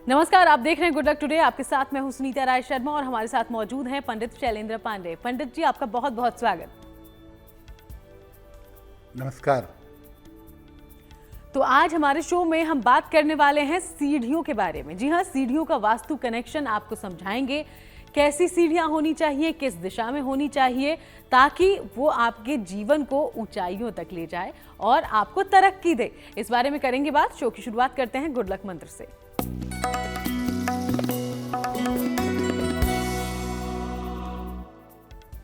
नमस्कार, आप देख रहे हैं गुड लक टुडे। आपके साथ मैं हूं सुनीता राय शर्मा और हमारे साथ मौजूद हैं पंडित शैलेंद्र पांडे। पंडित जी, आपका बहुत बहुत स्वागत। नमस्कार। तो आज हमारे शो में हम बात करने वाले हैं सीढ़ियों के बारे में। जी हाँ, सीढ़ियों का वास्तु कनेक्शन आपको समझाएंगे। कैसी सीढ़ियां होनी चाहिए, किस दिशा में होनी चाहिए, ताकि वो आपके जीवन को ऊंचाइयों तक ले जाए और आपको तरक्की दे। इस बारे में करेंगे बात। शो की शुरुआत करते हैं गुड लक मंत्र से।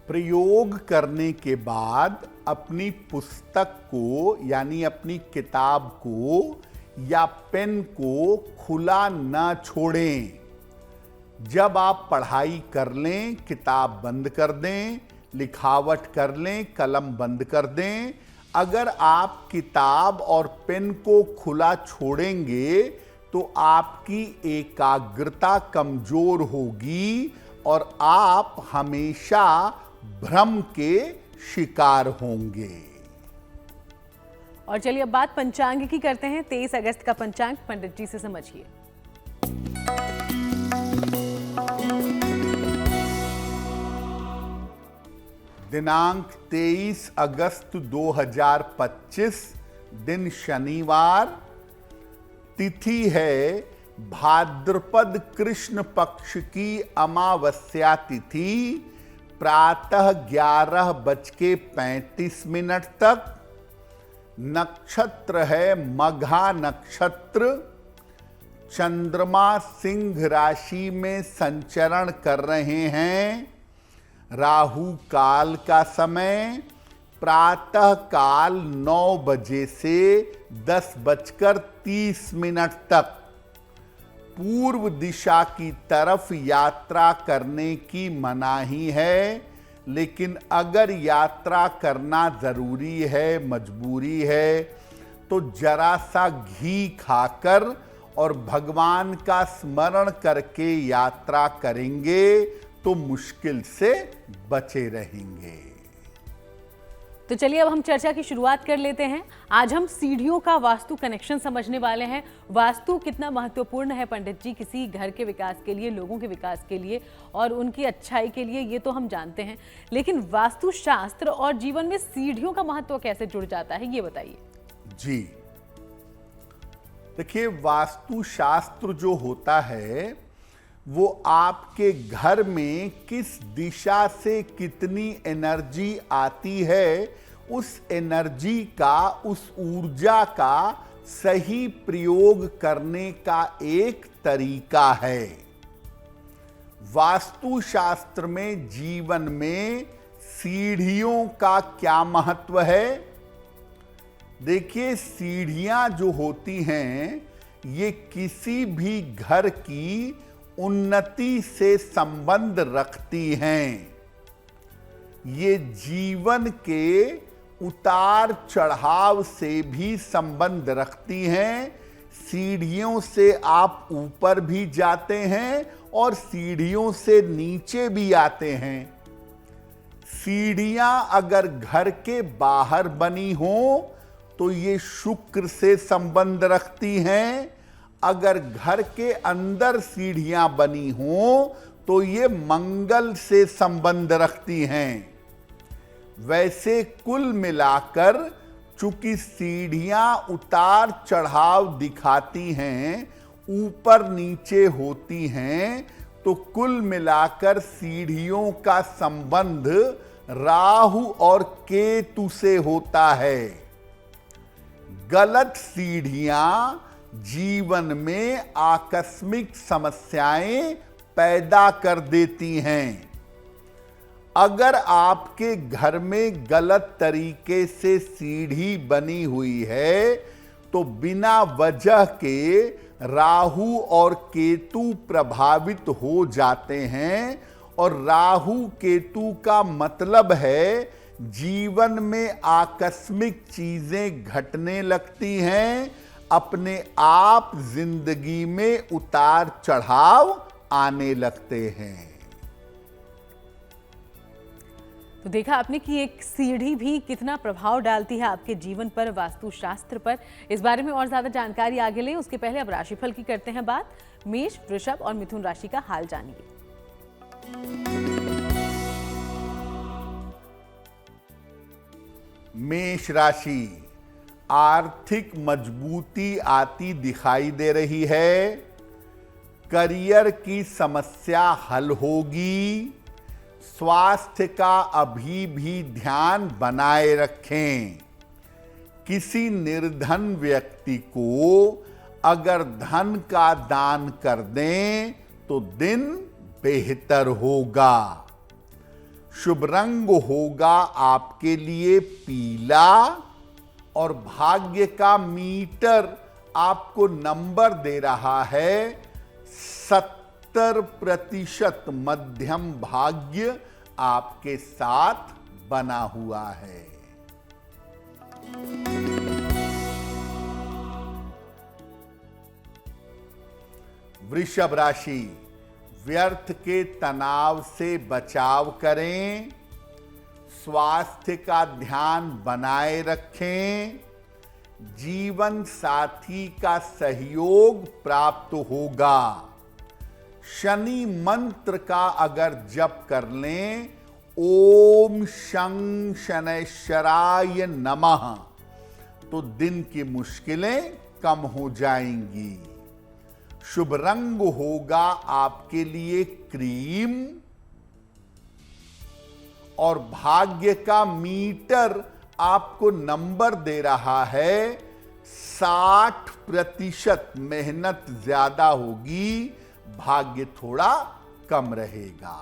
प्रयोग करने के बाद अपनी पुस्तक को यानी अपनी किताब को या पेन को खुला न छोड़ें। जब आप पढ़ाई कर लें, किताब बंद कर दें, लिखावट कर लें, कलम बंद कर दें। अगर आप किताब और पेन को खुला छोड़ेंगे तो आपकी एकाग्रता कमजोर होगी और आप हमेशा भ्रम के शिकार होंगे। और चलिए अब बात पंचांग की करते हैं। 23 अगस्त का पंचांग पंडित जी से समझिए। दिनांक 23 अगस्त 2025, दिन शनिवार, तिथि है भाद्रपद कृष्ण पक्ष की अमावस्या तिथि, प्रातः 11:35 तक। नक्षत्र है मघा नक्षत्र। चंद्रमा सिंह राशि में संचरण कर रहे हैं। राहु काल का समय प्रातः काल 9 बजे से 10:30 तक। पूर्व दिशा की तरफ यात्रा करने की मनाही है, लेकिन अगर यात्रा करना जरूरी है, मजबूरी है, तो जरा सा घी खाकर और भगवान का स्मरण करके यात्रा करेंगे तो मुश्किल से बचे रहेंगे। तो चलिए अब हम चर्चा की शुरुआत कर लेते हैं। आज हम सीढ़ियों का वास्तु कनेक्शन समझने वाले हैं। वास्तु कितना महत्वपूर्ण है पंडित जी, किसी घर के विकास के लिए, लोगों के विकास के लिए और उनकी अच्छाई के लिए, ये तो हम जानते हैं। लेकिन वास्तु शास्त्र और जीवन में सीढ़ियों का महत्व कैसे जुड़ जाता है, ये बताइए। जी देखिए, वास्तु शास्त्र जो होता है वो आपके घर में किस दिशा से कितनी एनर्जी आती है, उस एनर्जी का, उस ऊर्जा का सही प्रयोग करने का एक तरीका है। वास्तु शास्त्र में जीवन में सीढ़ियों का क्या महत्व है? देखिए, सीढ़ियां जो होती हैं ये किसी भी घर की उन्नति से संबंध रखती हैं। ये जीवन के उतार चढ़ाव से भी संबंध रखती हैं। सीढ़ियों से आप ऊपर भी जाते हैं और सीढ़ियों से नीचे भी आते हैं। सीढ़ियां अगर घर के बाहर बनी हो तो ये शुक्र से संबंध रखती हैं। अगर घर के अंदर सीढ़ियां बनी हो तो ये मंगल से संबंध रखती हैं। वैसे कुल मिलाकर चूंकि सीढ़ियां उतार चढ़ाव दिखाती हैं, ऊपर नीचे होती हैं, तो कुल मिलाकर सीढ़ियों का संबंध राहु और केतु से होता है। गलत सीढ़ियां जीवन में आकस्मिक समस्याएं पैदा कर देती हैं। अगर आपके घर में गलत तरीके से सीढ़ी बनी हुई है तो बिना वजह के राहु और केतु प्रभावित हो जाते हैं। और राहु केतु का मतलब है जीवन में आकस्मिक चीजें घटने लगती हैं, अपने आप जिंदगी में उतार चढ़ाव आने लगते हैं। तो देखा आपने कि एक सीढ़ी भी कितना प्रभाव डालती है आपके जीवन पर, वास्तुशास्त्र पर। इस बारे में और ज्यादा जानकारी आगे लें उसके पहले अब राशिफल की करते हैं बात। मेष, वृषभ और मिथुन राशि का हाल जानिए। मेष राशि, आर्थिक मजबूती आती दिखाई दे रही है। करियर की समस्या हल होगी। स्वास्थ्य का अभी भी ध्यान बनाए रखें। किसी निर्धन व्यक्ति को अगर धन का दान कर दें तो दिन बेहतर होगा। शुभ रंग होगा आपके लिए पीला और भाग्य का मीटर आपको नंबर दे रहा है 70% मध्यम भाग्य आपके साथ बना हुआ है। वृषभ राशि, व्यर्थ के तनाव से बचाव करें। स्वास्थ्य का ध्यान बनाए रखें। जीवन साथी का सहयोग प्राप्त होगा। शनि मंत्र का अगर जप कर लें, ओम शं शनैश्चराय नमः, तो दिन की मुश्किलें कम हो जाएंगी। शुभ रंग होगा आपके लिए क्रीम और भाग्य का मीटर आपको नंबर दे रहा है 60%। मेहनत ज्यादा होगी, भाग्य थोड़ा कम रहेगा।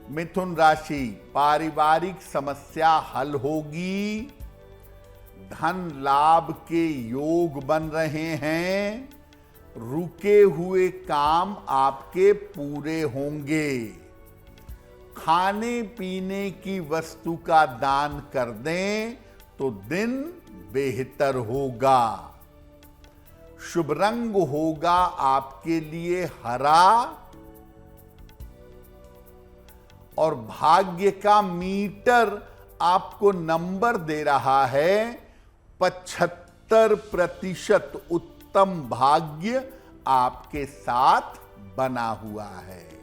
मिथुन राशि, पारिवारिक समस्या हल होगी। धन लाभ के योग बन रहे हैं। रुके हुए काम आपके पूरे होंगे। खाने पीने की वस्तु का दान कर दें तो दिन बेहतर होगा। शुभ रंग होगा आपके लिए हरा और भाग्य का मीटर आपको नंबर दे रहा है 75%। उत्तम भाग्य आपके साथ बना हुआ है।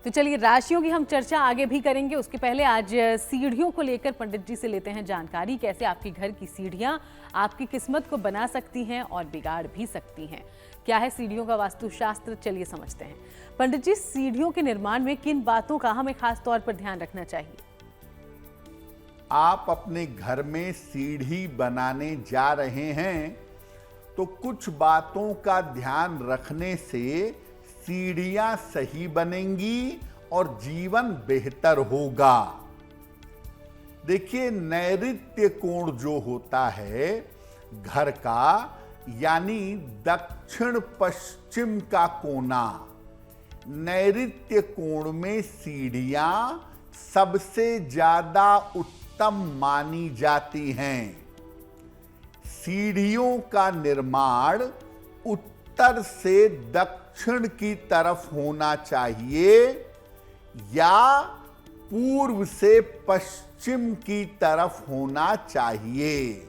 तो चलिए राशियों की हम चर्चा आगे भी करेंगे। उसके पहले आज सीढ़ियों को लेकर पंडित जी से लेते हैं जानकारी। कैसे आपके घर की सीढ़ियां आपकी किस्मत को बना सकती हैं और बिगाड़ भी सकती हैं। क्या है सीढ़ियों का वास्तुशास्त्र, चलिए समझते हैं। पंडित जी, सीढ़ियों के निर्माण में किन बातों का हमें खास तौर पर ध्यान रखना चाहिए? आप अपने घर में सीढ़ी बनाने जा रहे हैं तो कुछ बातों का ध्यान रखने से सीढ़ियां सही बनेंगी और जीवन बेहतर होगा। देखिए, नैऋत्य कोण जो होता है घर का, यानी दक्षिण पश्चिम का कोना, नैऋत्य कोण में सीढ़ियां सबसे ज्यादा उत्तम मानी जाती हैं। सीढ़ियों का निर्माण उत्तर से दक्षिण की तरफ होना चाहिए या पूर्व से पश्चिम की तरफ होना चाहिए।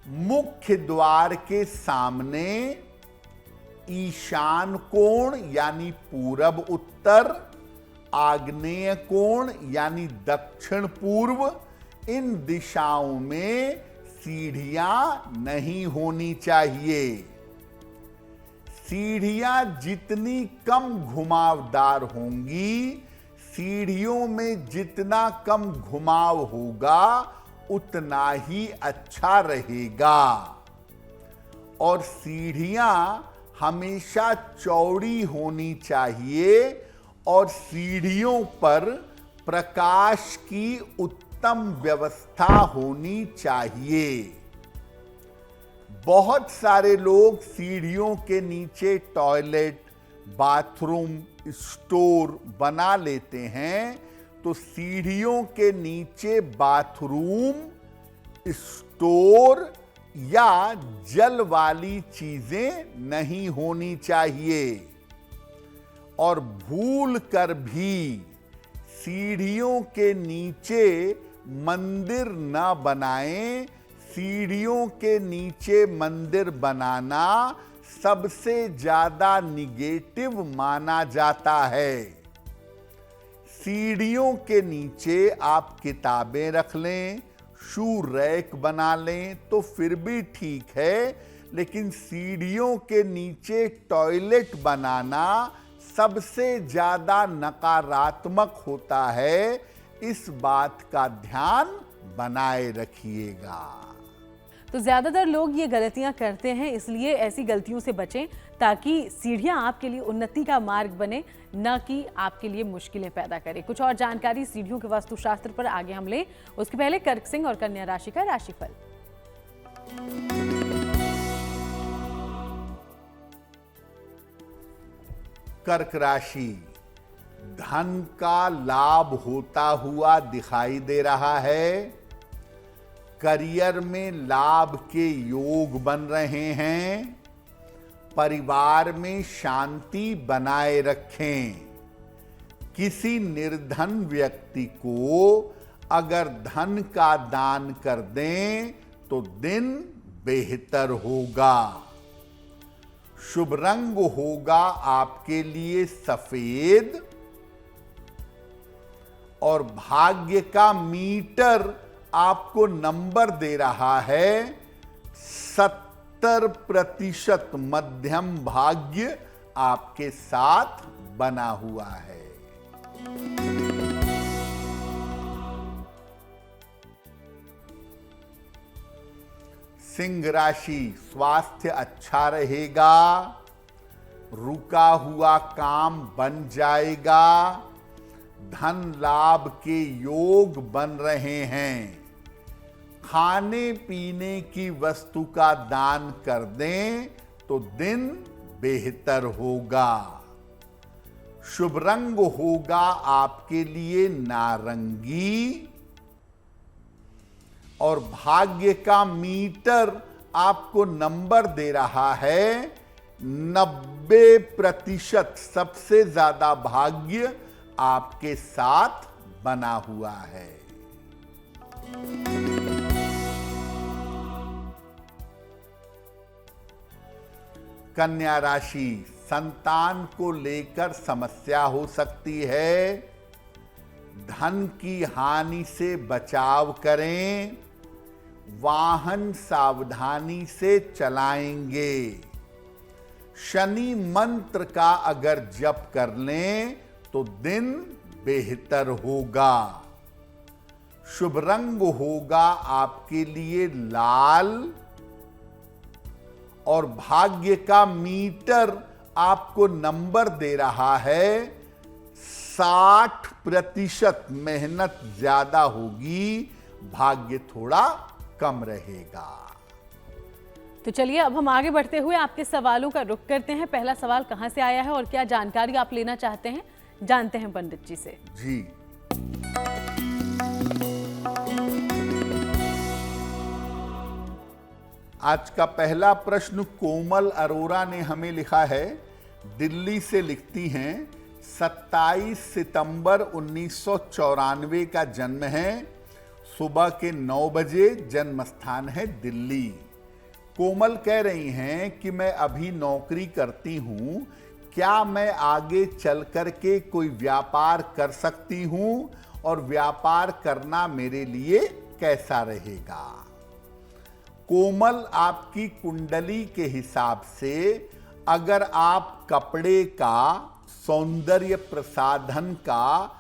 मुख्य द्वार के सामने ईशान कोण यानी पूरब उत्तर, आग्नेय कोण यानी दक्षिण पूर्व, इन दिशाओं में सीढ़ियां नहीं होनी चाहिए। सीढ़ियां जितनी कम घुमावदार होंगी, सीढ़ियों में जितना कम घुमाव होगा उतना ही अच्छा रहेगा। और सीढ़ियां हमेशा चौड़ी होनी चाहिए और सीढ़ियों पर प्रकाश की उत्तम व्यवस्था होनी चाहिए। बहुत सारे लोग सीढ़ियों के नीचे टॉयलेट, बाथरूम, स्टोर बना लेते हैं, तो सीढ़ियों के नीचे बाथरूम, स्टोर या जल वाली चीजें नहीं होनी चाहिए। और भूल कर भी सीढ़ियों के नीचे मंदिर न बनाएं। सीढ़ियों के नीचे मंदिर बनाना सबसे ज्यादा निगेटिव माना जाता है। सीढ़ियों के नीचे आप किताबें रख लें, शू रैक बना लें तो फिर भी ठीक है, लेकिन सीढ़ियों के नीचे टॉयलेट बनाना सबसे ज्यादा नकारात्मक होता है। इस बात का ध्यान बनाए रखिएगा। तो ज्यादातर लोग ये गलतियां करते हैं, इसलिए ऐसी गलतियों से बचें ताकि सीढ़ियां आपके लिए उन्नति का मार्ग बने, न कि आपके लिए मुश्किलें पैदा करें। कुछ और जानकारी सीढ़ियों के वास्तुशास्त्र पर आगे हम लें, उसके पहले कर्क सिंह और कन्या राशि का राशिफल। कर्क राशि, धन का लाभ होता हुआ दिखाई दे रहा है। करियर में लाभ के योग बन रहे हैं। परिवार में शांति बनाए रखें। किसी निर्धन व्यक्ति को अगर धन का दान कर दें तो दिन बेहतर होगा। शुभ रंग होगा आपके लिए सफेद। और भाग्य का मीटर आपको नंबर दे रहा है 70% मध्यम भाग्य आपके साथ बना हुआ है। सिंह राशि, स्वास्थ्य अच्छा रहेगा। रुका हुआ काम बन जाएगा। धन लाभ के योग बन रहे हैं। खाने पीने की वस्तु का दान कर दें तो दिन बेहतर होगा। शुभ रंग होगा आपके लिए नारंगी। और भाग्य का मीटर आपको नंबर दे रहा है 90%। सबसे ज्यादा भाग्य आपके साथ बना हुआ है। कन्या राशि, संतान को लेकर समस्या हो सकती है। धन की हानि से बचाव करें। वाहन सावधानी से चलाएंगे। शनि मंत्र का अगर जप कर लें तो दिन बेहतर होगा। शुभ रंग होगा आपके लिए लाल। और भाग्य का मीटर आपको नंबर दे रहा है 60%। मेहनत ज्यादा होगी, भाग्य थोड़ा कम रहेगा। तो चलिए अब हम आगे बढ़ते हुए आपके सवालों का रुख करते हैं। पहला सवाल कहां से आया है और क्या जानकारी आप लेना चाहते हैं, जानते हैं पंडित जी से। जी, आज का पहला प्रश्न कोमल अरोरा ने हमें लिखा है। दिल्ली से लिखती हैं, 27 सितंबर 1994 का जन्म है। सुबह के 9 बजे जन्म स्थान है दिल्ली। कोमल कह रही हैं कि मैं अभी नौकरी करती हूं, क्या मैं आगे चल करके कोई व्यापार कर सकती हूं और व्यापार करना मेरे लिए कैसा रहेगा। कोमल, आपकी कुंडली के हिसाब से अगर आप कपड़े का, सौंदर्य प्रसाधन का,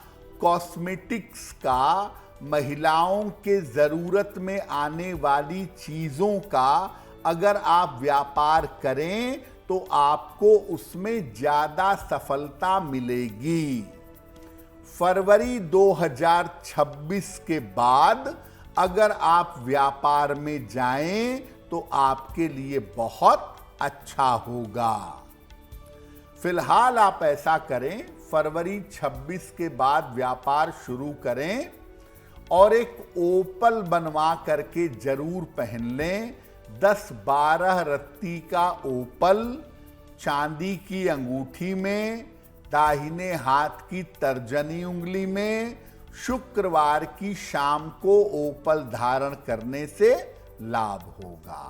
कॉस्मेटिक्स का, महिलाओं के जरूरत में आने वाली चीजों का अगर आप व्यापार करें तो आपको उसमें ज्यादा सफलता मिलेगी। फरवरी 2026 के बाद अगर आप व्यापार में जाएं तो आपके लिए बहुत अच्छा होगा। फिलहाल आप ऐसा करें, फरवरी 26 के बाद व्यापार शुरू करें और एक ओपल बनवा करके जरूर पहन लें। 10-12 रत्ती का ओपल चांदी की अंगूठी में, दाहिने हाथ की तर्जनी उंगली में, शुक्रवार की शाम को ओपल धारण करने से लाभ होगा।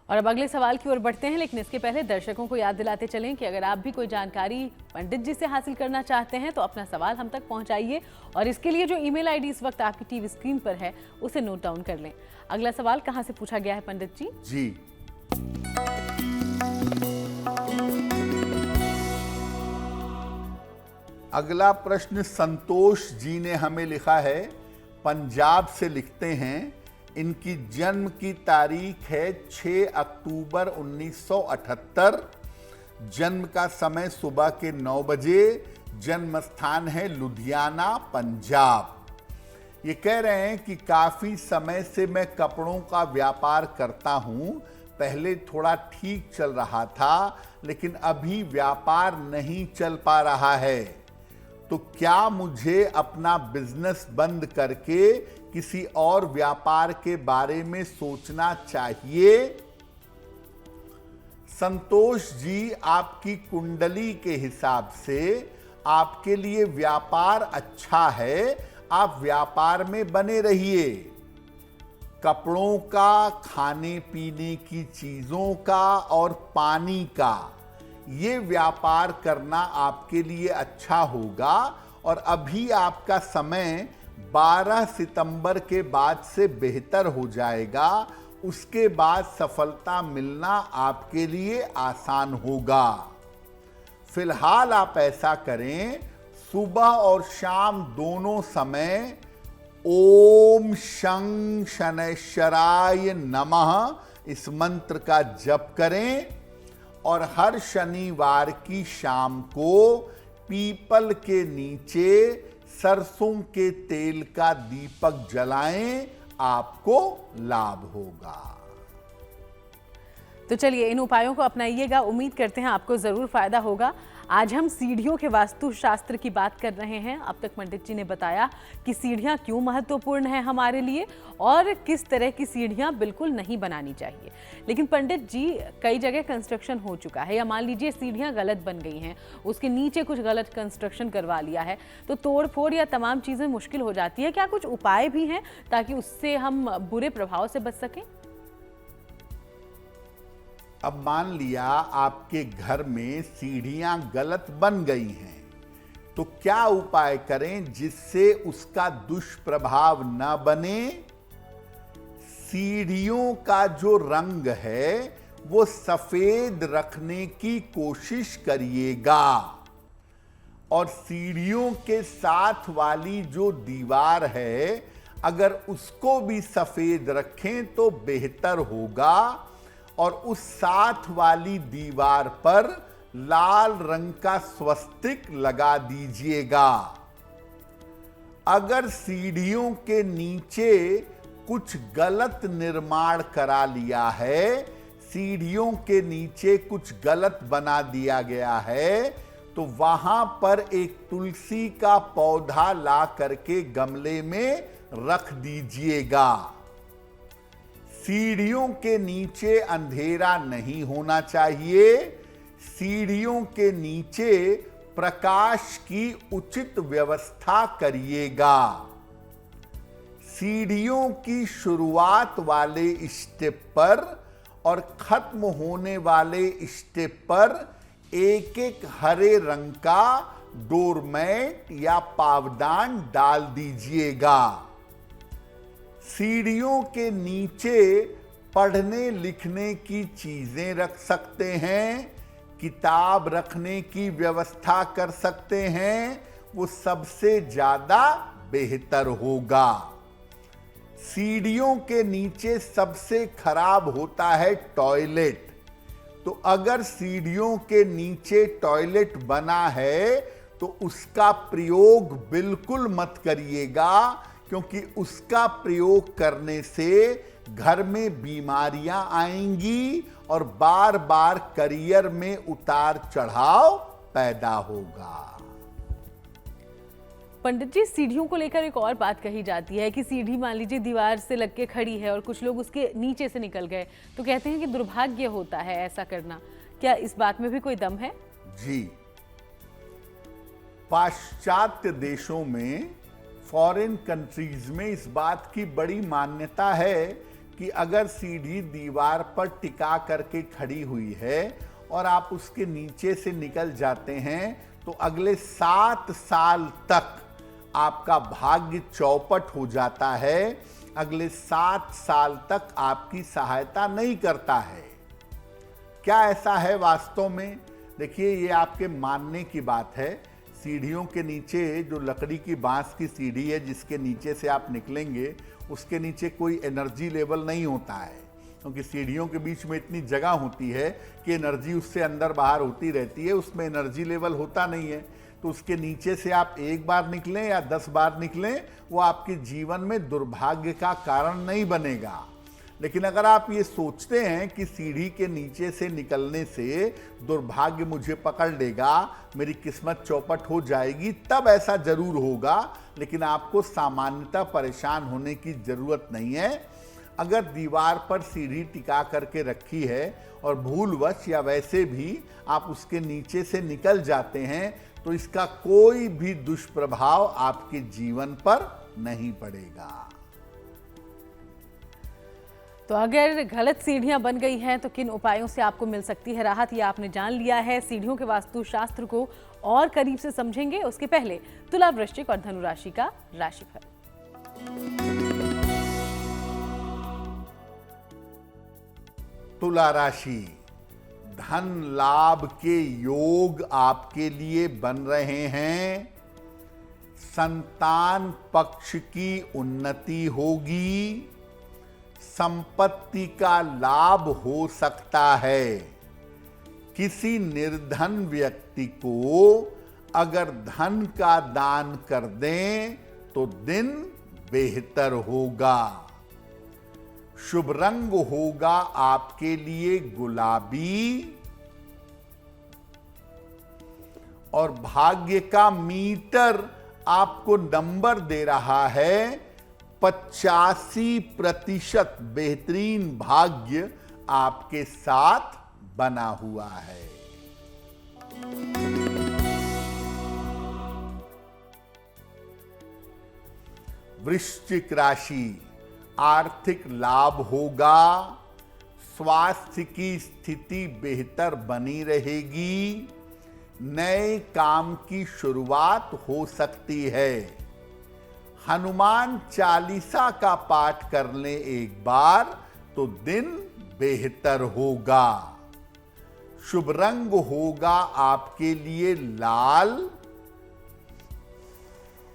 और अब अगले सवाल की ओर बढ़ते हैं, लेकिन इसके पहले दर्शकों को याद दिलाते चलें कि अगर आप भी कोई जानकारी पंडित जी से हासिल करना चाहते हैं तो अपना सवाल हम तक पहुंचाइए, और इसके लिए जो ईमेल आईडी इस वक्त आपकी टीवी स्क्रीन पर है उसे नोट डाउन कर लें। अगला सवाल कहां से पूछा गया है पंडित जी? जी, अगला प्रश्न संतोष जी ने हमें लिखा है, पंजाब से लिखते हैं। इनकी जन्म की तारीख है 6 अक्टूबर 1978। जन्म का समय सुबह के 9 बजे। जन्म स्थान है लुधियाना, पंजाब। ये कह रहे हैं कि काफी समय से मैं कपड़ों का व्यापार करता हूं। पहले थोड़ा ठीक चल रहा था, लेकिन अभी व्यापार नहीं चल पा रहा है। तो क्या मुझे अपना बिजनेस बंद करके किसी और व्यापार के बारे में सोचना चाहिए? संतोष जी, आपकी कुंडली के हिसाब से आपके लिए व्यापार अच्छा है। आप व्यापार में बने रहिए। कपड़ों का, खाने पीने की चीजों का और पानी का, ये व्यापार करना आपके लिए अच्छा होगा। और अभी आपका समय 12 सितंबर के बाद से बेहतर हो जाएगा। उसके बाद सफलता मिलना आपके लिए आसान होगा। फिलहाल आप ऐसा करें, सुबह और शाम दोनों समय ओम शं शनैश्चराय नमः इस मंत्र का जप करें, और हर शनिवार की शाम को पीपल के नीचे सरसों के तेल का दीपक जलाएं, आपको लाभ होगा। तो चलिए इन उपायों को अपनाइएगा, उम्मीद करते हैं आपको जरूर फायदा होगा। आज हम सीढ़ियों के वास्तु शास्त्र की बात कर रहे हैं। अब तक पंडित जी ने बताया कि सीढ़ियां क्यों महत्वपूर्ण हैं हमारे लिए और किस तरह की सीढ़ियां बिल्कुल नहीं बनानी चाहिए। लेकिन पंडित जी, कई जगह कंस्ट्रक्शन हो चुका है, या मान लीजिए सीढ़ियां गलत बन गई हैं, उसके नीचे कुछ गलत कंस्ट्रक्शन करवा लिया है, तो तोड़ फोड़ या तमाम चीज़ें मुश्किल हो जाती है। क्या कुछ उपाय भी हैं ताकि उससे हम बुरे प्रभाव से बच सकें? अब मान लिया आपके घर में सीढ़ियां गलत बन गई हैं, तो क्या उपाय करें जिससे उसका दुष्प्रभाव न बने? सीढ़ियों का जो रंग है वो सफेद रखने की कोशिश करिएगा, और सीढ़ियों के साथ वाली जो दीवार है अगर उसको भी सफेद रखें तो बेहतर होगा। और उस साथ वाली दीवार पर लाल रंग का स्वस्तिक लगा दीजिएगा। अगर सीढ़ियों के नीचे कुछ गलत निर्माण करा लिया है, सीढ़ियों के नीचे कुछ गलत बना दिया गया है, तो वहां पर एक तुलसी का पौधा ला करके गमले में रख दीजिएगा। सीढ़ियों के नीचे अंधेरा नहीं होना चाहिए। सीढ़ियों के नीचे प्रकाश की उचित व्यवस्था करिएगा। सीढ़ियों की शुरुआत वाले स्टेप पर और खत्म होने वाले स्टेप पर एक एक हरे रंग का डोरमैट या पावदान डाल दीजिएगा। सीढ़ियों के नीचे पढ़ने लिखने की चीजें रख सकते हैं, किताब रखने की व्यवस्था कर सकते हैं, वो सबसे ज्यादा बेहतर होगा। सीढ़ियों के नीचे सबसे खराब होता है टॉयलेट। तो अगर सीढ़ियों के नीचे टॉयलेट बना है तो उसका प्रयोग बिल्कुल मत करिएगा, क्योंकि उसका प्रयोग करने से घर में बीमारियां आएंगी और बार बार करियर में उतार चढ़ाव पैदा होगा। पंडित जी, सीढ़ियों को लेकर एक और बात कही जाती है कि सीढ़ी मान लीजिए दीवार से लग के खड़ी है और कुछ लोग उसके नीचे से निकल गए, तो कहते हैं कि दुर्भाग्य होता है ऐसा करना। क्या इस बात में भी कोई दम है? जी, पाश्चात्य देशों में, फॉरेन कंट्रीज में इस बात की बड़ी मान्यता है कि अगर सीढ़ी दीवार पर टिका करके खड़ी हुई है और आप उसके नीचे से निकल जाते हैं तो अगले 7 साल तक आपका भाग्य चौपट हो जाता है, अगले 7 साल तक आपकी सहायता नहीं करता है। क्या ऐसा है वास्तव में? देखिए, ये आपके मानने की बात है। सीढ़ियों के नीचे जो लकड़ी की बांस की सीढ़ी है जिसके नीचे से आप निकलेंगे, उसके नीचे कोई एनर्जी लेवल नहीं होता है, क्योंकि सीढ़ियों के बीच में इतनी जगह होती है कि एनर्जी उससे अंदर बाहर होती रहती है, उसमें एनर्जी लेवल होता नहीं है। तो उसके नीचे से आप एक बार निकलें या 10 बार निकलें, वो आपके जीवन में दुर्भाग्य का कारण नहीं बनेगा। लेकिन अगर आप ये सोचते हैं कि सीढ़ी के नीचे से निकलने से दुर्भाग्य मुझे पकड़ लेगा, मेरी किस्मत चौपट हो जाएगी, तब ऐसा जरूर होगा, लेकिन आपको सामान्यतः परेशान होने की जरूरत नहीं है। अगर दीवार पर सीढ़ी टिका करके रखी है और भूलवश या वैसे भी आप उसके नीचे से निकल जाते हैं, तो इसका कोई भी दुष्प्रभाव आपके जीवन पर नहीं पड़ेगा। तो अगर गलत सीढ़ियां बन गई हैं तो किन उपायों से आपको मिल सकती है राहत, ये आपने जान लिया है। सीढ़ियों के वास्तु शास्त्र को और करीब से समझेंगे, उसके पहले तुला, वृश्चिक और धनु राशि का राशिफल। तुला राशि, धन लाभ के योग आपके लिए बन रहे हैं। संतान पक्ष की उन्नति होगी। संपत्ति का लाभ हो सकता है। किसी निर्धन व्यक्ति को अगर धन का दान कर दें तो दिन बेहतर होगा। शुभ रंग होगा आपके लिए गुलाबी और भाग्य का मीटर आपको नंबर दे रहा है 85% बेहतरीन भाग्य आपके साथ बना हुआ है। वृश्चिक राशि, आर्थिक लाभ होगा। स्वास्थ्य की स्थिति बेहतर बनी रहेगी। नए काम की शुरुआत हो सकती है। हनुमान चालीसा का पाठ कर ले एक बार तो दिन बेहतर होगा। शुभ रंग होगा आपके लिए लाल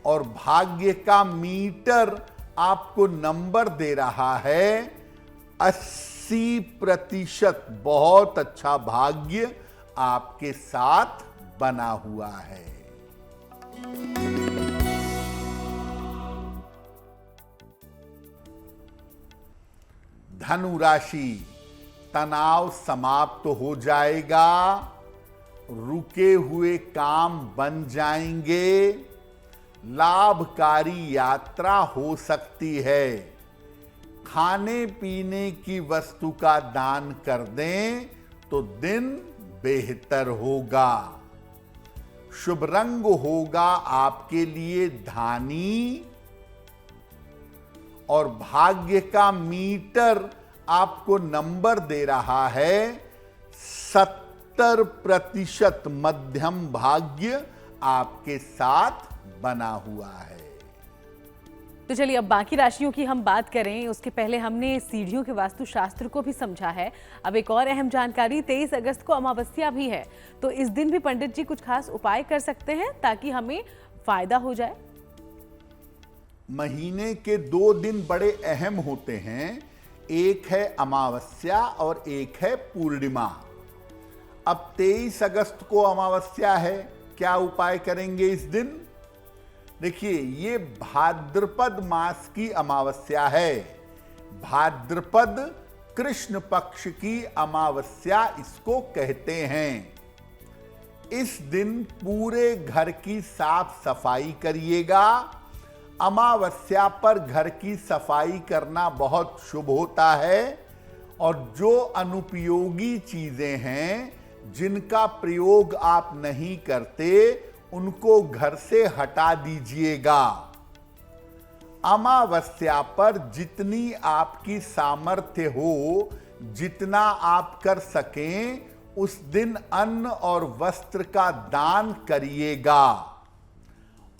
और भाग्य का मीटर आपको नंबर दे रहा है 80%। बहुत अच्छा भाग्य आपके साथ बना हुआ है। धनु राशि, तनाव समाप्त हो जाएगा। रुके हुए काम बन जाएंगे। लाभकारी यात्रा हो सकती है। खाने पीने की वस्तु का दान कर दें तो दिन बेहतर होगा। शुभ रंग होगा आपके लिए धानी और भाग्य का मीटर आपको नंबर दे रहा है 70%। मध्यम भाग्य आपके साथ बना हुआ है। तो चलिए अब बाकी राशियों की हम बात करें, उसके पहले हमने सीढ़ियों के वास्तु शास्त्र को भी समझा है। अब एक और अहम जानकारी, 23 अगस्त को अमावस्या भी है, तो इस दिन भी पंडित जी कुछ खास उपाय कर सकते हैं ताकि हमें फायदा हो जाए। महीने के 2 दिन बड़े अहम होते हैं, एक है अमावस्या और एक है पूर्णिमा। अब 23 अगस्त को अमावस्या है, क्या उपाय करेंगे इस दिन? देखिए, ये भाद्रपद मास की अमावस्या है। भाद्रपद कृष्ण पक्ष की अमावस्या इसको कहते हैं। इस दिन पूरे घर की साफ सफाई करिएगा। अमावस्या पर घर की सफाई करना बहुत शुभ होता है और जो अनुपयोगी चीजें हैं जिनका प्रयोग आप नहीं करते उनको घर से हटा दीजिएगा। अमावस्या पर जितनी आपकी सामर्थ्य हो, जितना आप कर सकें, उस दिन अन्न और वस्त्र का दान करिएगा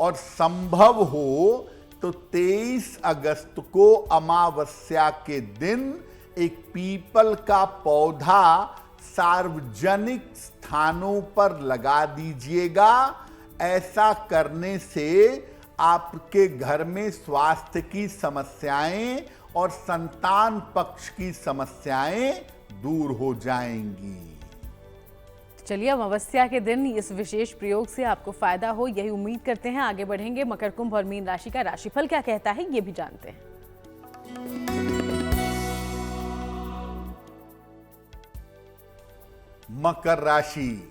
और संभव हो तो 23 अगस्त को अमावस्या के दिन एक पीपल का पौधा सार्वजनिक स्थानों पर लगा दीजिएगा। ऐसा करने से आपके घर में स्वास्थ्य की समस्याएं और संतान पक्ष की समस्याएं दूर हो जाएंगी। चलिए, अमावस्या के दिन इस विशेष प्रयोग से आपको फायदा हो, यही उम्मीद करते हैं। आगे बढ़ेंगे, मकर, कुंभ और मीन राशि का राशिफल क्या कहता है ये भी जानते हैं। मकर राशि,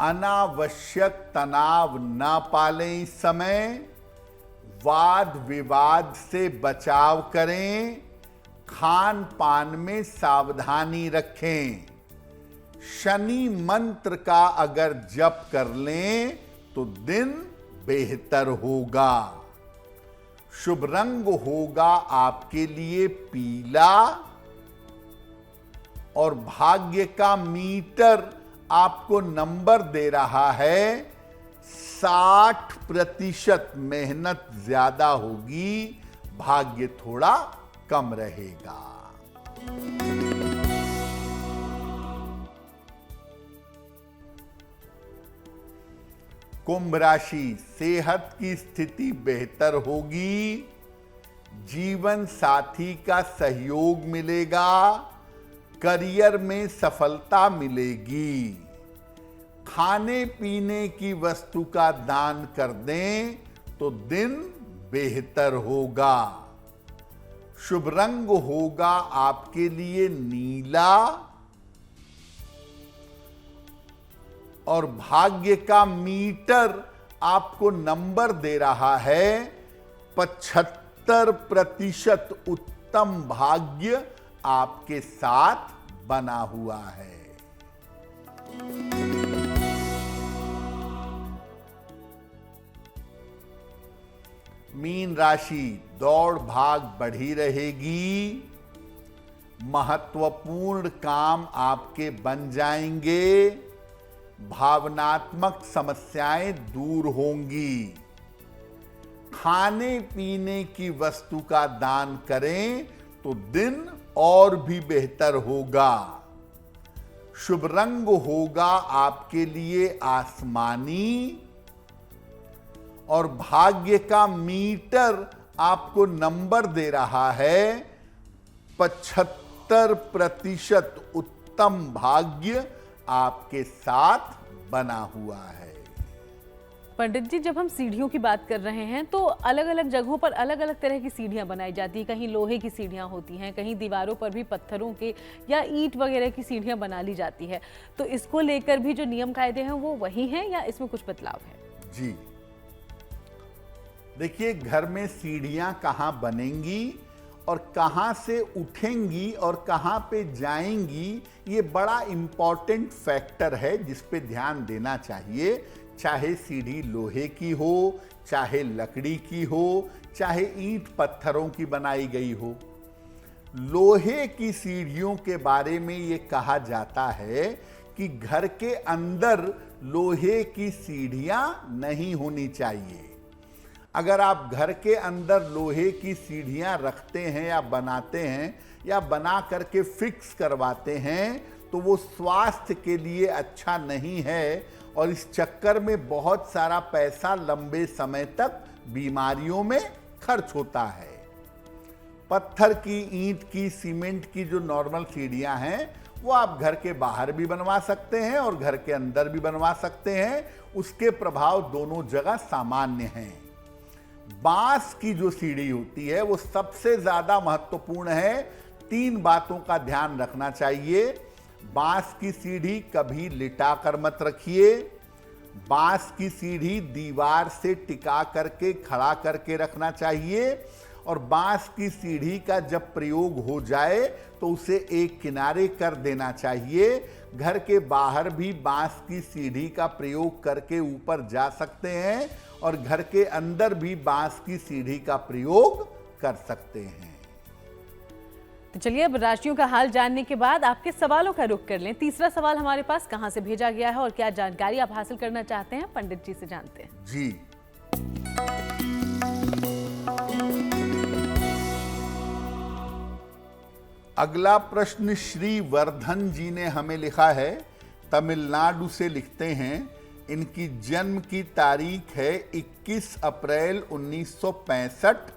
अनावश्यक तनाव न पालें। इस समय वाद विवाद से बचाव करें। खान पान में सावधानी रखें। शनि मंत्र का अगर जप कर लें तो दिन बेहतर होगा। शुभ रंग होगा आपके लिए पीला और भाग्य का मीटर आपको नंबर दे रहा है 60%। मेहनत ज्यादा होगी, भाग्य थोड़ा कम रहेगा। कुंभ राशि, सेहत की स्थिति बेहतर होगी। जीवन साथी का सहयोग मिलेगा। करियर में सफलता मिलेगी। खाने पीने की वस्तु का दान कर दें तो दिन बेहतर होगा। शुभ रंग होगा आपके लिए नीला और भाग्य का मीटर आपको नंबर दे रहा है 75%। उत्तम भाग्य आपके साथ बना हुआ है। मीन राशि, दौड़ भाग बढ़ी रहेगी। महत्वपूर्ण काम आपके बन जाएंगे। भावनात्मक समस्याएं दूर होंगी। खाने पीने की वस्तु का दान करें तो दिन और भी बेहतर होगा। शुभ रंग होगा आपके लिए आसमानी और भाग्य का मीटर आपको नंबर दे रहा है 75%। उत्तम भाग्य आपके साथ बना हुआ है। पंडित जी, जब हम सीढ़ियों की बात कर रहे हैं तो अलग अलग जगहों पर अलग अलग तरह की सीढ़ियां बनाई जाती है। कहीं लोहे की सीढ़ियां होती हैं, कहीं दीवारों पर भी पत्थरों के या ईंट वगैरह की सीढ़ियां बना ली जाती है। तो इसको लेकर भी जो नियम कायदे हैं वो वही हैं या इसमें कुछ बदलाव है? जी देखिए, घर में सीढ़ियां कहां बनेंगी और कहां से उठेंगी और कहां पे जाएंगी, ये बड़ा इंपॉर्टेंट फैक्टर है जिस पे ध्यान देना चाहिए। चाहे सीढ़ी लोहे की हो, चाहे लकड़ी की हो, चाहे ईंट पत्थरों की बनाई गई हो। लोहे की सीढ़ियों के बारे में ये कहा जाता है कि घर के अंदर लोहे की सीढ़ियां नहीं होनी चाहिए। अगर आप घर के अंदर लोहे की सीढ़ियां रखते हैं या बनाते हैं या बना करके फिक्स करवाते हैं तो वो स्वास्थ्य के लिए अच्छा नहीं है और इस चक्कर में बहुत सारा पैसा लंबे समय तक बीमारियों में खर्च होता है। पत्थर की, ईंट की, सीमेंट की जो नॉर्मल सीढ़ियां हैं वो आप घर के बाहर भी बनवा सकते हैं और घर के अंदर भी बनवा सकते हैं। उसके प्रभाव दोनों जगह सामान्य हैं। बांस की जो सीढ़ी होती है वो सबसे ज्यादा महत्वपूर्ण है। 3 बातों का ध्यान रखना चाहिए। बांस की सीढ़ी कभी लिटा कर मत रखिए। बांस की सीढ़ी दीवार से टिका करके खड़ा करके रखना चाहिए और बांस की सीढ़ी का जब प्रयोग हो जाए तो उसे एक किनारे कर देना चाहिए। घर के बाहर भी बांस की सीढ़ी का प्रयोग करके ऊपर जा सकते हैं और घर के अंदर भी बांस की सीढ़ी का प्रयोग कर सकते हैं। तो चलिए अब राशियों का हाल जानने के बाद आपके सवालों का रुख कर लें। तीसरा सवाल हमारे पास कहां से भेजा गया है और क्या जानकारी आप हासिल करना चाहते हैं, पंडित जी से जानते हैं। जी, अगला प्रश्न श्री वर्धन जी ने हमें लिखा है, तमिलनाडु से लिखते हैं। इनकी जन्म की तारीख है 21 अप्रैल 1965।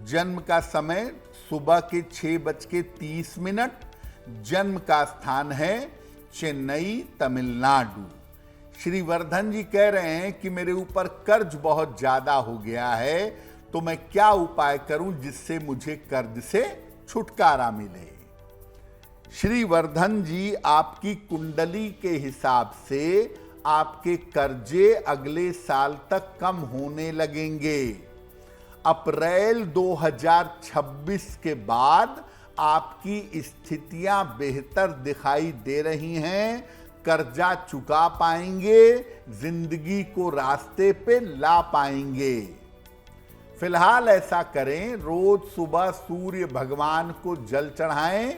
जन्म का समय सुबह के 6:30। जन्म का स्थान है चेन्नई, तमिलनाडु। श्री वर्धन जी कह रहे हैं कि मेरे ऊपर कर्ज बहुत ज्यादा हो गया है, तो मैं क्या उपाय करूं जिससे मुझे कर्ज से छुटकारा मिले। श्री वर्धन जी, आपकी कुंडली के हिसाब से आपके कर्जे अगले साल तक कम होने लगेंगे। अप्रैल 2026 के बाद आपकी स्थितियां बेहतर दिखाई दे रही हैं। कर्जा चुका पाएंगे, जिंदगी को रास्ते पे ला पाएंगे। फिलहाल ऐसा करें, रोज सुबह सूर्य भगवान को जल चढ़ाएं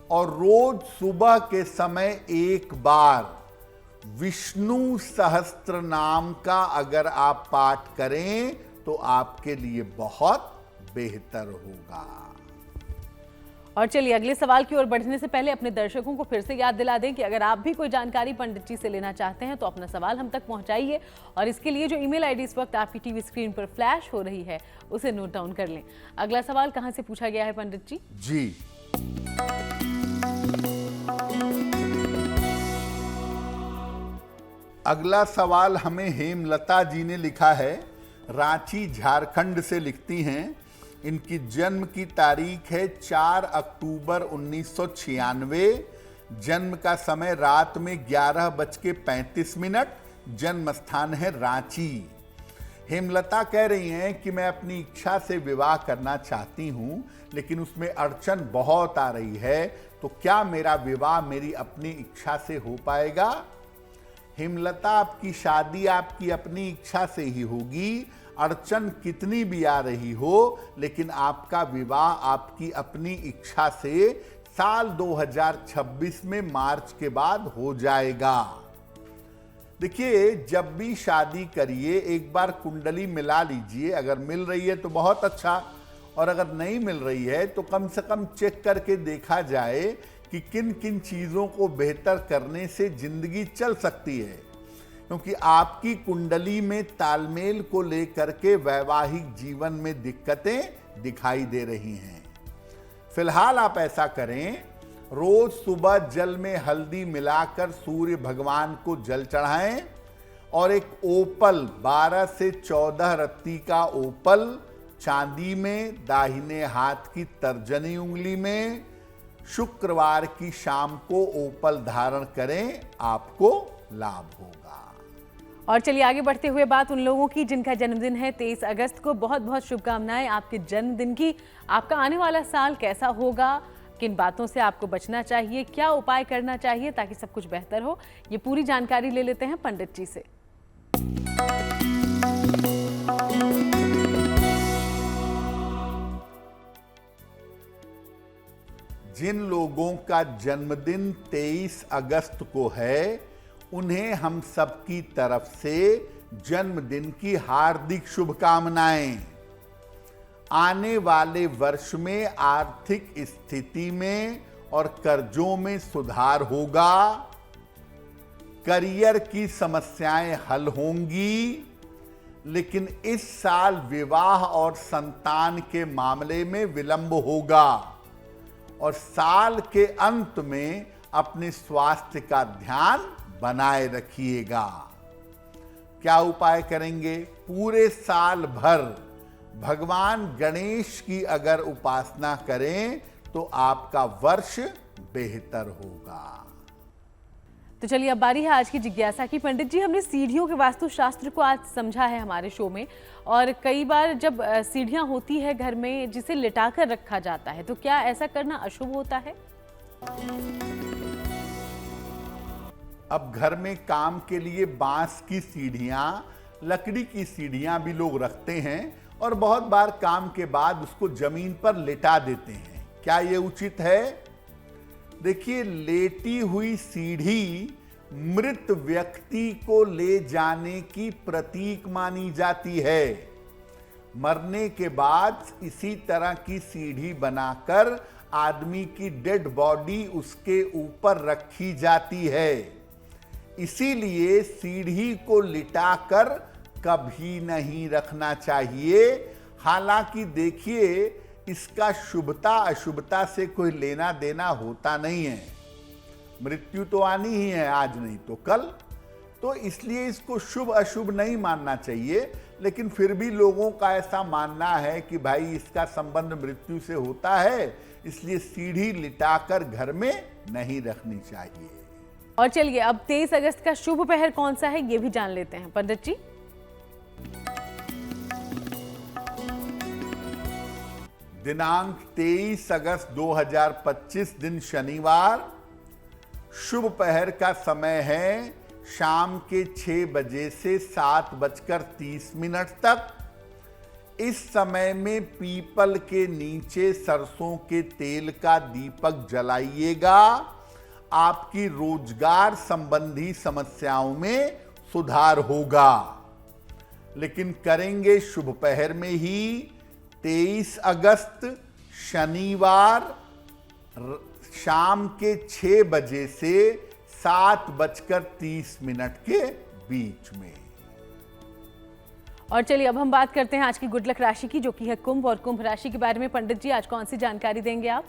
और रोज सुबह के समय एक बार विष्णु सहस्त्र नाम का अगर आप पाठ करें तो आपके लिए बहुत बेहतर होगा। और चलिए अगले सवाल की ओर बढ़ने से पहले अपने दर्शकों को फिर से याद दिला दें कि अगर आप भी कोई जानकारी पंडित जी से लेना चाहते हैं तो अपना सवाल हम तक पहुंचाइए और इसके लिए जो ईमेल आईडी इस वक्त आपकी टीवी स्क्रीन पर फ्लैश हो रही है उसे नोट डाउन कर लें। अगला सवाल कहां से पूछा गया है पंडित जी? जी, अगला सवाल हमें हेमलता जी ने लिखा है, रांची झारखंड से लिखती हैं। इनकी जन्म की तारीख है 4 अक्टूबर 1996। जन्म का समय रात में 11:35। जन्म स्थान है रांची। हेमलता कह रही हैं कि मैं अपनी इच्छा से विवाह करना चाहती हूं, लेकिन उसमें अड़चन बहुत आ रही है, तो क्या मेरा विवाह मेरी अपनी इच्छा से हो पाएगा? हेमलता, आपकी शादी आपकी अपनी इच्छा से ही होगी। अड़चन कितनी भी आ रही हो, लेकिन आपका विवाह आपकी अपनी इच्छा से साल 2026 में मार्च के बाद हो जाएगा। देखिए, जब भी शादी करिए एक बार कुंडली मिला लीजिए। अगर मिल रही है तो बहुत अच्छा, और अगर नहीं मिल रही है तो कम से कम चेक करके देखा जाए कि किन किन चीज़ों को बेहतर करने से जिंदगी चल सकती है, क्योंकि आपकी कुंडली में तालमेल को लेकर के वैवाहिक जीवन में दिक्कतें दिखाई दे रही हैं। फिलहाल आप ऐसा करें, रोज सुबह जल में हल्दी मिलाकर सूर्य भगवान को जल चढ़ाएं और एक ओपल 12 से 14 रत्ती का ओपल चांदी में दाहिने हाथ की तर्जनी उंगली में शुक्रवार की शाम को ओपल धारण करें, आपको लाभ होगा। और चलिए आगे बढ़ते हुए बात उन लोगों की जिनका जन्मदिन है 23 अगस्त को। बहुत बहुत शुभकामनाएं आपके जन्मदिन की। आपका आने वाला साल कैसा होगा, किन बातों से आपको बचना चाहिए, क्या उपाय करना चाहिए ताकि सब कुछ बेहतर हो, ये पूरी जानकारी ले लेते हैं पंडित जी से। जिन लोगों का जन्मदिन 23 अगस्त को है, उन्हें हम सबकी तरफ से जन्मदिन की हार्दिक शुभकामनाएं। आने वाले वर्ष में आर्थिक स्थिति में और कर्जों में सुधार होगा। करियर की समस्याएं हल होंगी, लेकिन इस साल विवाह और संतान के मामले में विलंब होगा। और साल के अंत में अपने स्वास्थ्य का ध्यान बनाए रखिएगा। क्या उपाय करेंगे? पूरे साल भर भगवान गणेश की अगर उपासना करें तो आपका वर्ष बेहतर होगा। तो चलिए अब बारी है आज की जिज्ञासा की। पंडित जी, हमने सीढ़ियों के वास्तुशास्त्र को आज समझा है हमारे शो में, और कई बार जब सीढ़ियां होती है घर में जिसे लिटाकर रखा जाता है, तो क्या ऐसा करना अशुभ होता है? अब घर में काम के लिए बांस की सीढ़ियां, लकड़ी की सीढ़ियां भी लोग रखते हैं और बहुत बार काम के बाद उसको जमीन पर लिटा देते हैं। क्या ये उचित है? देखिए, लेटी हुई सीढ़ी मृत व्यक्ति को ले जाने की प्रतीक मानी जाती है। मरने के बाद इसी तरह की सीढ़ी बनाकर आदमी की डेड बॉडी उसके ऊपर रखी जाती है। इसीलिए सीढ़ी को लिटाकर कभी नहीं रखना चाहिए। हालांकि देखिए, इसका शुभता अशुभता से कोई लेना देना होता नहीं है। मृत्यु तो आनी ही है, आज नहीं तो कल, तो इसलिए इसको शुभ अशुभ नहीं मानना चाहिए। लेकिन फिर भी लोगों का ऐसा मानना है कि भाई इसका संबंध मृत्यु से होता है, इसलिए सीढ़ी लिटाकर घर में नहीं रखनी चाहिए। और चलिए अब 23 अगस्त का शुभ पहर कौन सा है ये भी जान लेते हैं पंडित जी। दिनांक 23 अगस्त 2025 दिन शनिवार, शुभ पहर का समय है शाम के 6 बजे से 7:30 तक। इस समय में पीपल के नीचे सरसों के तेल का दीपक जलाइएगा। आपकी रोजगार संबंधी समस्याओं में सुधार होगा। लेकिन करेंगे शुभ पहर में ही। 23 अगस्त शनिवार शाम के 6 बजे से 7:30 के बीच में। और चलिए अब हम बात करते हैं आज की गुड लक राशि की, जो कि है कुंभ। और कुंभ राशि के बारे में पंडित जी आज कौन सी जानकारी देंगे आप?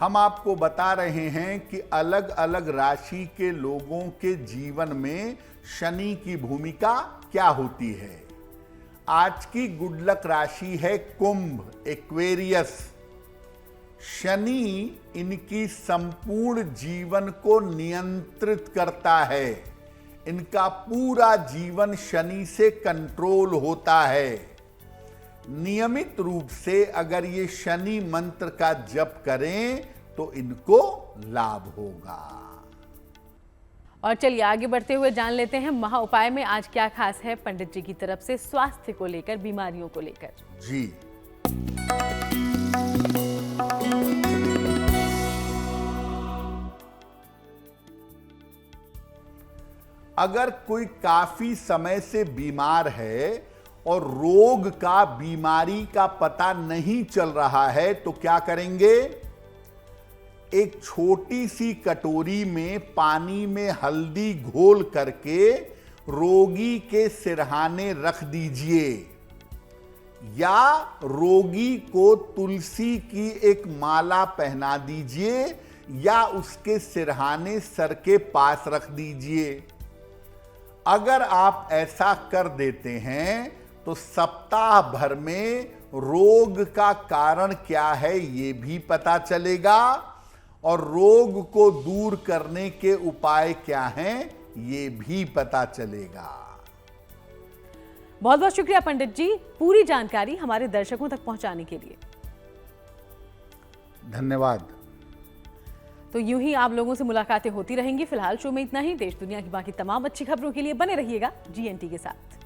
हम आपको बता रहे हैं कि अलग अलग राशि के लोगों के जीवन में शनि की भूमिका क्या होती है। आज की गुड लक राशि है कुंभ, एक्वेरियस। शनि इनकी संपूर्ण जीवन को नियंत्रित करता है। इनका पूरा जीवन शनि से कंट्रोल होता है। नियमित रूप से अगर ये शनि मंत्र का जप करें तो इनको लाभ होगा। और चलिए आगे बढ़ते हुए जान लेते हैं महा उपाय में आज क्या खास है पंडित जी की तरफ से स्वास्थ्य को लेकर, बीमारियों को लेकर। जी, अगर कोई काफी समय से बीमार है और रोग का, बीमारी का पता नहीं चल रहा है, तो क्या करेंगे? एक छोटी सी कटोरी में पानी में हल्दी घोल करके रोगी के सिरहाने रख दीजिए, या रोगी को तुलसी की एक माला पहना दीजिए, या उसके सिरहाने सर के पास रख दीजिए। अगर आप ऐसा कर देते हैं तो सप्ताह भर में रोग का कारण क्या है ये भी पता चलेगा, और रोग को दूर करने के उपाय क्या हैं ये भी पता चलेगा। बहुत बहुत शुक्रिया पंडित जी पूरी जानकारी हमारे दर्शकों तक पहुंचाने के लिए। धन्यवाद। तो यूं ही आप लोगों से मुलाकातें होती रहेंगी। फिलहाल शो में इतना ही। देश दुनिया की बाकी तमाम अच्छी खबरों के लिए बने रहिएगा GNT के साथ।